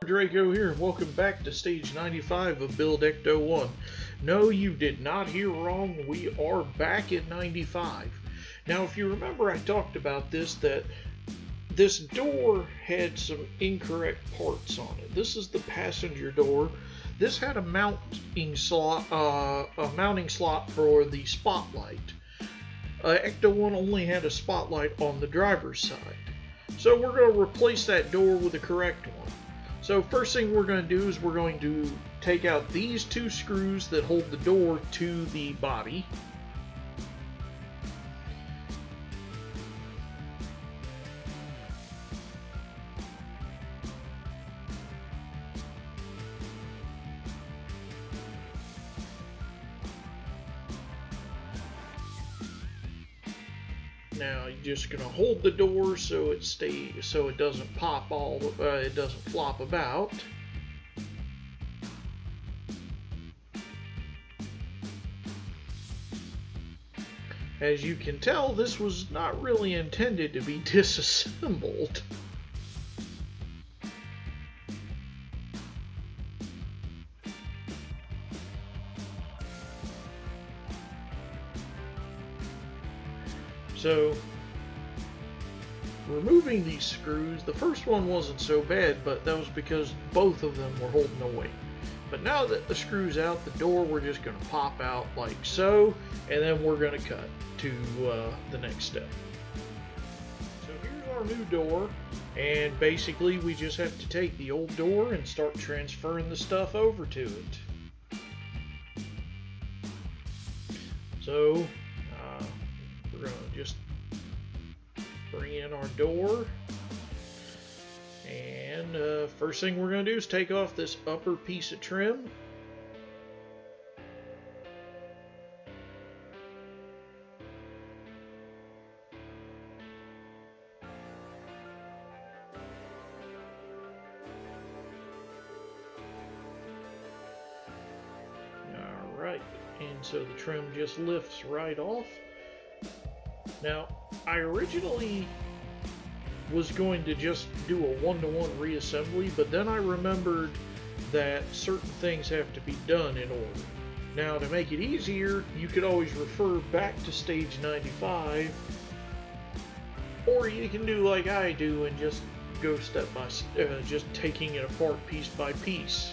Draco here, and welcome back to stage 95 of Build Ecto-1. No, you did not hear wrong, we are back at 95. Now, if you remember, I talked about that this door had some incorrect parts on it. This is the passenger door. This had a mounting slot for the spotlight. Ecto-1 only had a spotlight on the driver's side. So we're going to replace that door with the correct one. So first thing we're going to do is we're going to take out these two screws that hold the door to the body. Now you're just going to hold the door so it doesn't pop it doesn't flop about. As you can tell, this was not really intended to be disassembled. So, removing these screws, the first one wasn't so bad, but that was because both of them were holding the weight. But now that the screw's out, the door we're just going to pop out like so, and then we're going to cut to the next step. So here's our new door, and basically we just have to take the old door and start transferring the stuff over to it. So we're going to just bring in our door, and first thing we're going to do is take off this upper piece of trim. Alright, and so the trim just lifts right off. Now, I originally was going to just do a one-to-one reassembly, but then I remembered that certain things have to be done in order. Now, to make it easier, you could always refer back to stage 95, or you can do like I do and just go step by step, just taking it apart piece by piece.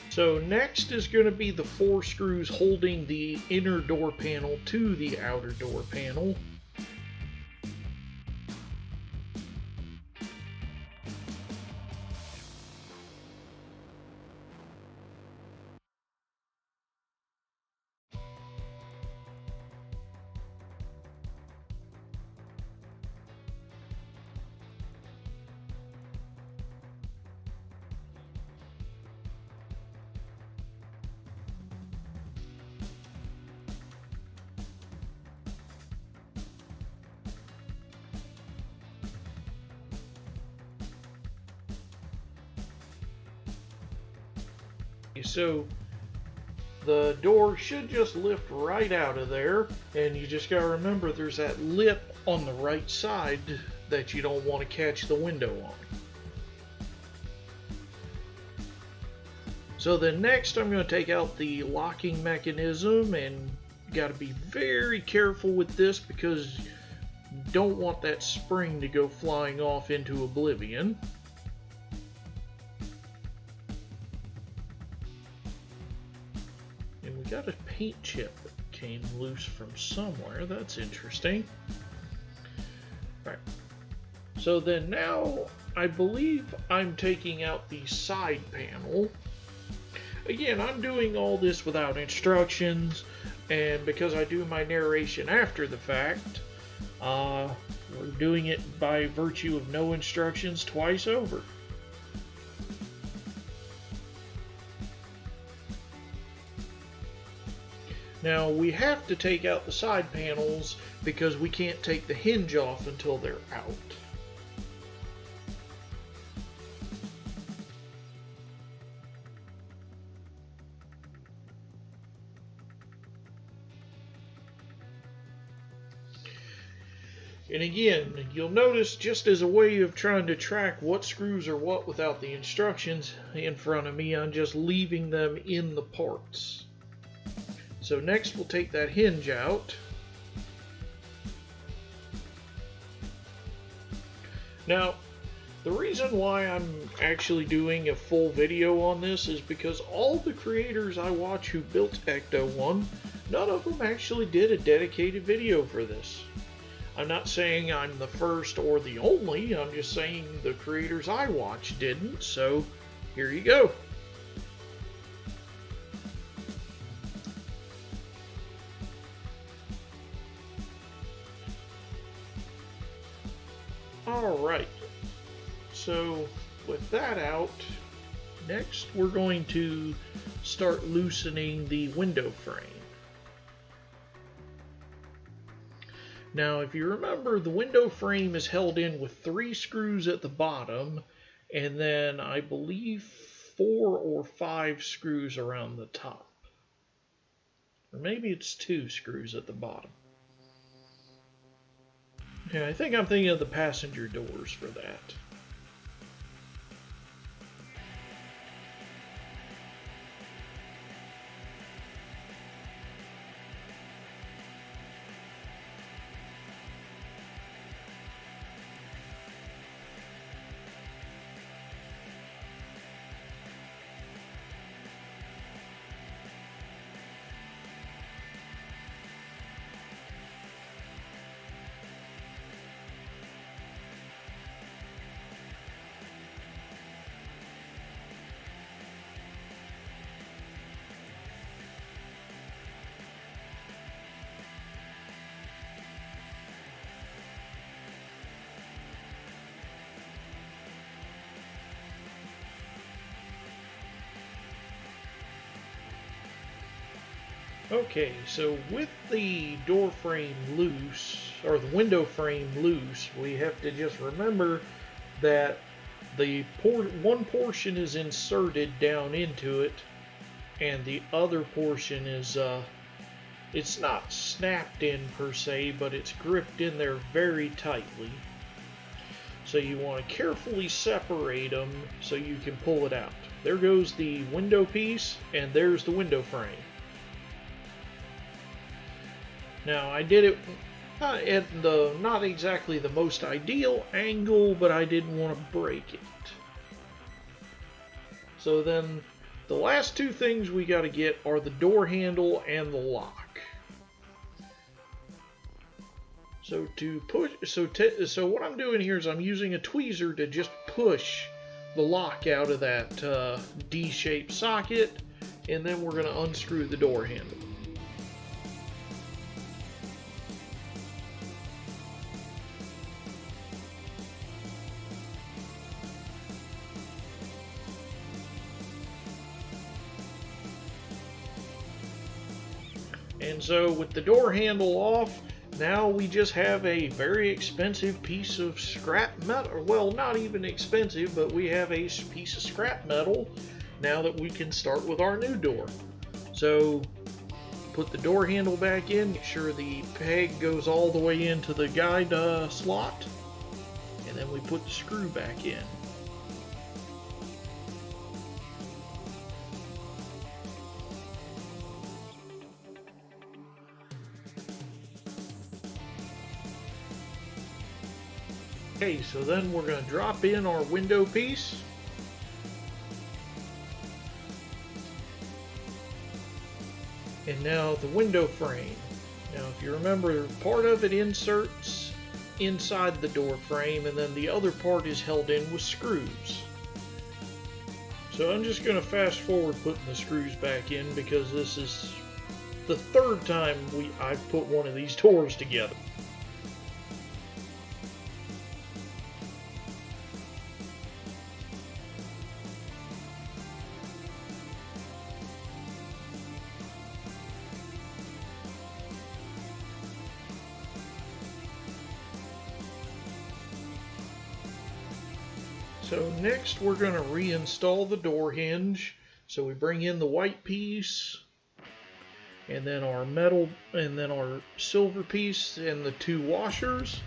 So next is going to be the 4 screws holding the inner door panel to the outer door panel. So the door should just lift right out of there, and you just gotta remember there's that lip on the right side that you don't want to catch the window on. So then next I'm going to take out the locking mechanism, and you got to be very careful with this because you don't want that spring to go flying off into oblivion. Got a paint chip that came loose from somewhere. That's interesting. Alright. So then now I believe I'm taking out the side panel. Again, I'm doing all this without instructions, and because I do my narration after the fact, we're doing it by virtue of no instructions twice over. Now, we have to take out the side panels because we can't take the hinge off until they're out. And again, you'll notice, just as a way of trying to track what screws are what without the instructions in front of me, I'm just leaving them in the parts. So next we'll take that hinge out. Now, the reason why I'm actually doing a full video on this is because all the creators I watch who built Ecto-1, none of them actually did a dedicated video for this. I'm not saying I'm the first or the only, I'm just saying the creators I watch didn't, so here you go. Alright, so with that out, next we're going to start loosening the window frame. Now, if you remember, the window frame is held in with 3 screws at the bottom, and then I believe 4 or 5 screws around the top. Or maybe it's 2 screws at the bottom. Yeah, I think I'm thinking of the passenger doors for that. Okay, so with the door frame loose, or the window frame loose, we have to just remember that the one portion is inserted down into it, and the other portion is, it's not snapped in per se, but it's gripped in there very tightly. So you want to carefully separate them so you can pull it out. There goes the window piece, and there's the window frame. Now, I did it at the not exactly the most ideal angle, but I didn't want to break it. So then the last 2 things we got to get are the door handle and the lock. So to push, so what I'm doing here is I'm using a tweezer to just push the lock out of that D-shaped socket, and then we're going to unscrew the door handle. And so with the door handle off, now we just have a very expensive piece of scrap metal. Well, not even expensive, but we have a piece of scrap metal now that we can start with our new door. So put the door handle back in, make sure the peg goes all the way into the guide slot, and then we put the screw back in. Okay, so then we're going to drop in our window piece. And now the window frame. Now if you remember, part of it inserts inside the door frame, and then the other part is held in with screws. So I'm just going to fast forward putting the screws back in, because this is the 3rd time I've put one of these doors together. So next we're going to reinstall the door hinge. So we bring in the white piece, and then our metal, and then our silver piece, and the 2 washers.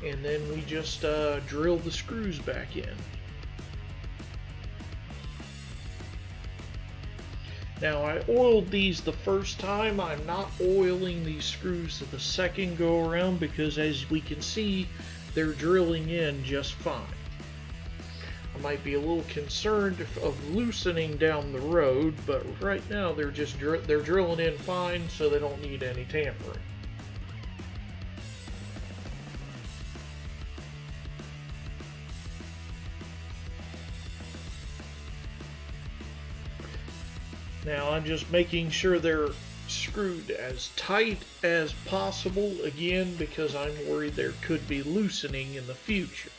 and then we just drill the screws back in. Now I oiled these the first time. I'm not oiling these screws the second go around because as we can see, they're drilling in just fine. I might be a little concerned of loosening down the road, but right now they're drilling in fine, so they don't need any tampering. Now I'm just making sure they're screwed as tight as possible, again because I'm worried there could be loosening in the future.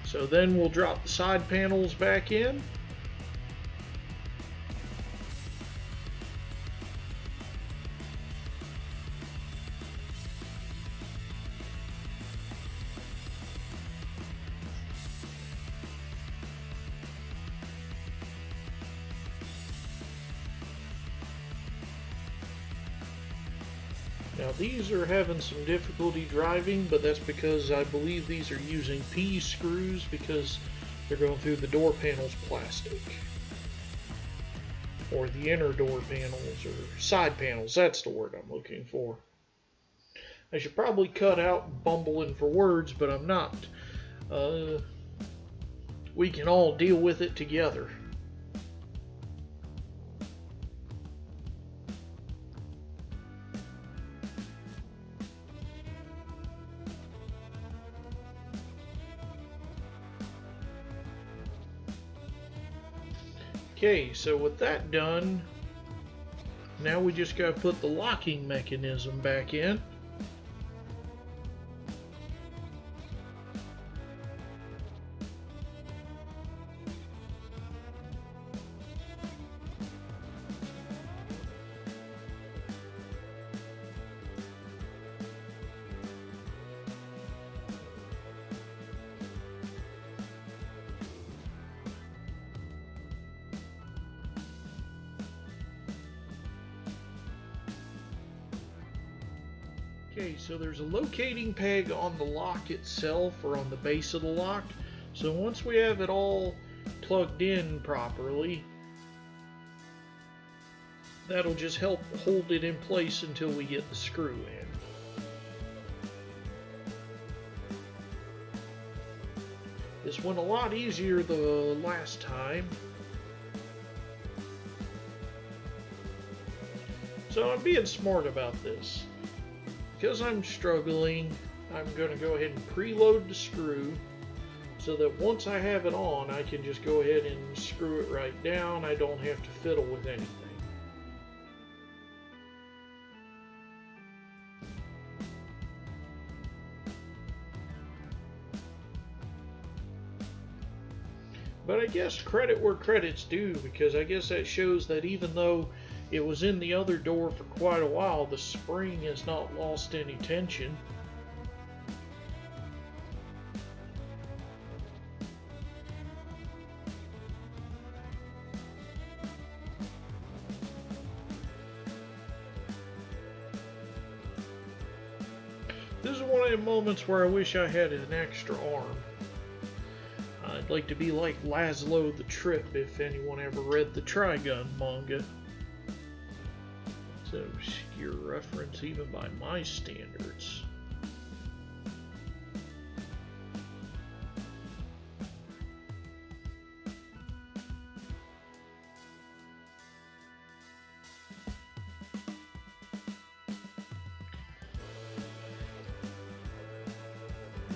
So then we'll drop the side panels back in. Now these are having some difficulty driving, but that's because I believe these are using P screws because they're going through the door panels plastic. Or the inner door panels, or side panels, that's the word I'm looking for. I should probably cut out bumbling for words, but I'm not. We can all deal with it together. Okay, so with that done, now we just got to put the locking mechanism back in. Okay, so there's a locating peg on the lock itself, or on the base of the lock. So once we have it all plugged in properly, that'll just help hold it in place until we get the screw in. This went a lot easier the last time. So I'm being smart about this. Because I'm struggling, I'm going to go ahead and preload the screw so that once I have it on, I can just go ahead and screw it right down. I don't have to fiddle with anything. But I guess credit where credit's due, because I guess that shows that even though it was in the other door for quite a while, the spring has not lost any tension. This is one of the moments where I wish I had an extra arm. I'd like to be like Laszlo the Trip, if anyone ever read the Trigun manga. It's an obscure reference even by my standards.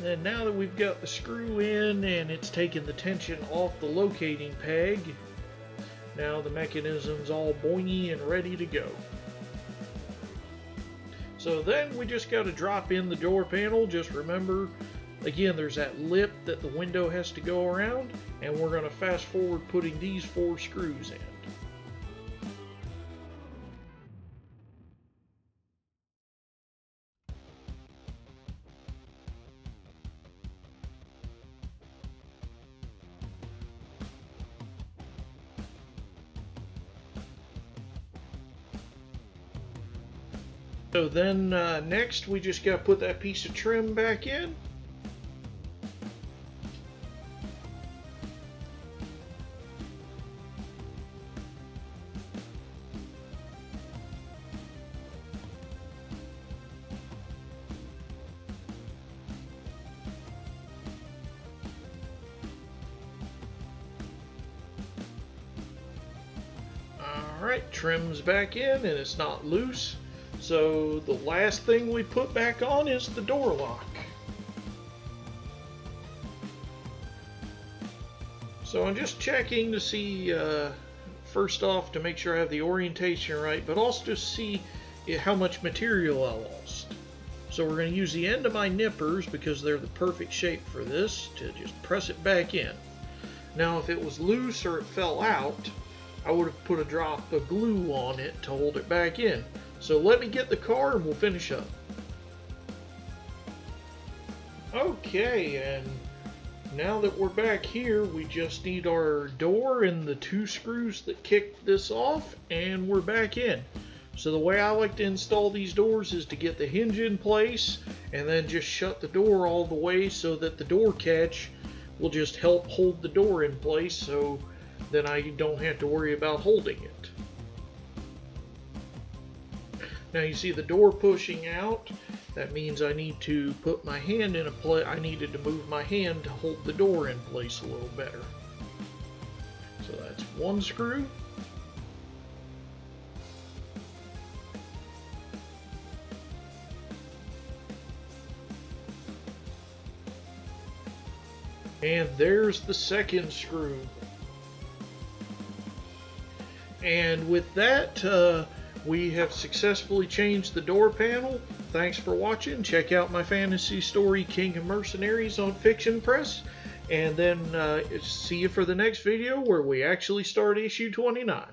And now that we've got the screw in and it's taken the tension off the locating peg, now the mechanism's all boingy and ready to go. So then we just got to drop in the door panel. Just remember, again, there's that lip that the window has to go around, and we're going to fast forward putting these 4 screws in. So then next we just got to put that piece of trim back in. Alright, trim's back in and it's not loose. So the last thing we put back on is the door lock. So I'm just checking to see, first off, to make sure I have the orientation right, but also to see how much material I lost. So we're going to use the end of my nippers, because they're the perfect shape for this, to just press it back in. Now if it was loose or it fell out, I would have put a drop of glue on it to hold it back in. So let me get the car and we'll finish up. Okay, and now that we're back here, we just need our door and the 2 screws that kick this off, and we're back in. So the way I like to install these doors is to get the hinge in place and then just shut the door all the way so that the door catch will just help hold the door in place, so then I don't have to worry about holding it. Now you see the door pushing out. That means I need to put my hand in a place. I needed to move my hand to hold the door in place a little better. So that's 1 screw. And there's the 2nd screw. And with that, we have successfully changed the door panel. Thanks for watching. Check out my fantasy story, King of Mercenaries, on Fiction Press. And then see you for the next video where we actually start issue 29.